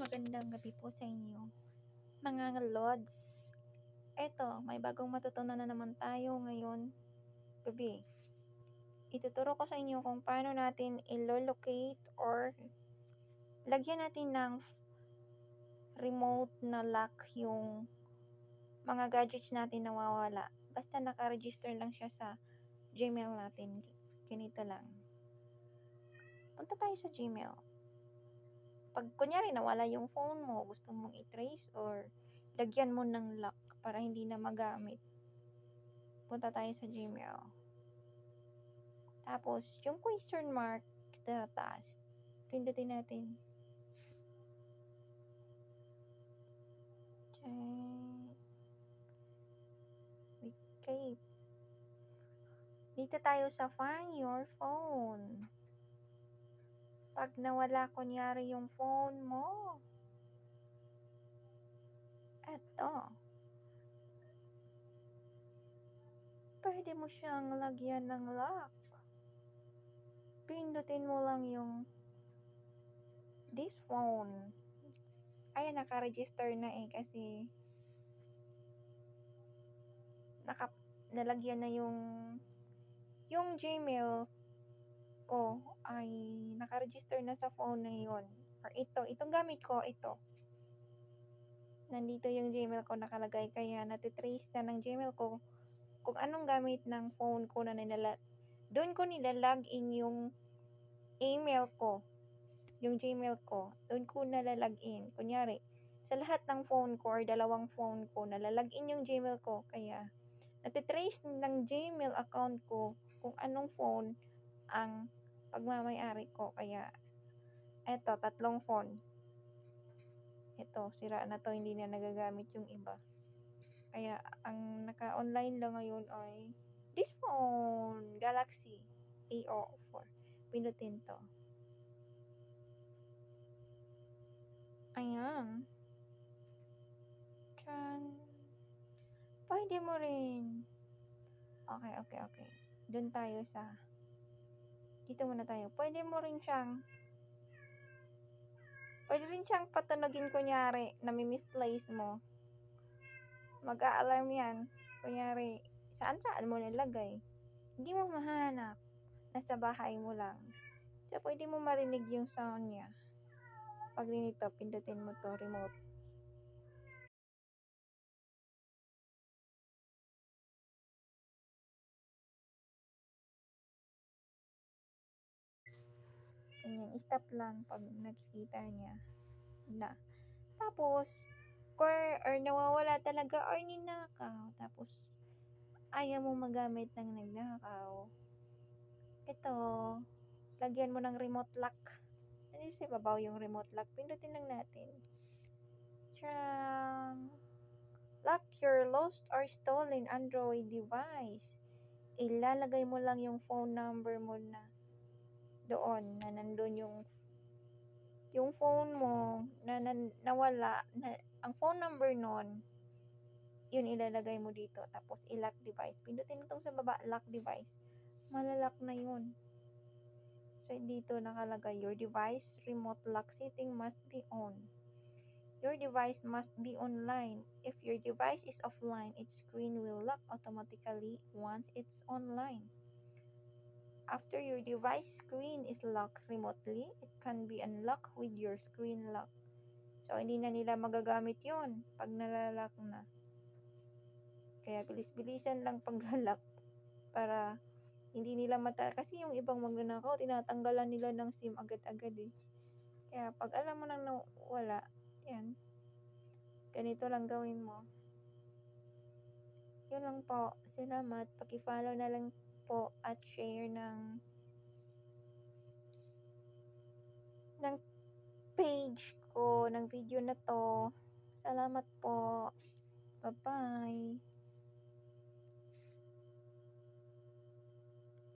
magandang gabi po sa inyo, mga lods. Eto, may bagong matutunan na naman tayo ngayon gabi. Ituturo ko sa inyo kung paano natin i-locate or lagyan natin ng remote na lock yung mga gadgets natin na nawawala. Basta naka-register lang siya sa Gmail natin. Ganito lang. Punta tayo sa Gmail. Pag kunyari nawala yung phone mo, gusto mong i-trace or lagyan mo ng lock para hindi na magamit. Punta tayo sa Gmail. Tapos, yung question mark sa taas, pindutin natin. Okay. Dito tayo sa find your phone. Pag nawala kunyari yung phone mo, eto. Pwede mo siyang lagyan ng lock. Pindutin mo lang yung this phone. Ayan, naka-register na kasi nalagyan na yung Gmail ko ay naka-register na sa phone na yun. Or itong gamit ko, ito. Nandito yung Gmail ko nakalagay, kaya natitrace na ng Gmail ko kung anong gamit ng phone ko na doon ko nilalag in yung email ko, yung Gmail ko, doon ko nalalag in. Kunyari, sa lahat ng phone ko or dalawang phone ko, nalalag in yung Gmail ko, kaya natitrace ng Gmail account ko kung anong phone ang pagmamayari ko. Kaya, eto, 3 phone. Ito, sira na to, hindi na nagagamit yung iba. Kaya, ang naka-online lang ngayon ay this phone, Galaxy A04. Pinutin to. Ayan. Tran. Pwede mo rin. Okay. Doon tayo sa dito muna tayo. Pwede rin siyang patunogin kunyari na misplace mo. Mag-a-alarm yan. Kunyari, saan mo nilagay. Hindi mo mahanap. Nasa bahay mo lang. So, pwede mo marinig yung sound niya. Pag nito, pindutin mo to, remote. Ganyan, stop lang pag nakikita niya na. Tapos, or nawawala talaga or ninakaw. Tapos, ayaw mo magamit ng nagnakaw. Ito, lagyan mo ng remote lock. Ano sa ibabaw yung remote lock? Pindutin lang natin. Lock your lost or stolen Android device. Ilalagay mo lang yung phone number mo na doon, na nandun yung phone mo na nawala, ang phone number nun, yun ilalagay mo dito. Tapos, i-lock device. Pindutin mo itong sa baba, lock device. Malalock na yun. So, dito nakalagay, your device remote lock setting must be on. Your device must be online. If your device is offline, its screen will lock automatically once it's online. After your device screen is locked remotely, it can be unlocked with your screen lock. So, hindi na nila magagamit yun pag nalalock na. Kaya, bilis-bilisan lang pag-lock para hindi nila kasi yung ibang magnanakaw, tinatanggalan nila ng SIM agad-agad eh. Kaya, pag alam mo nang wala, yan. Ganito lang gawin mo. Yun lang po. Salamat. Paki-follow na lang po at share ng page ko, ng video na to. Salamat po. Bye-bye.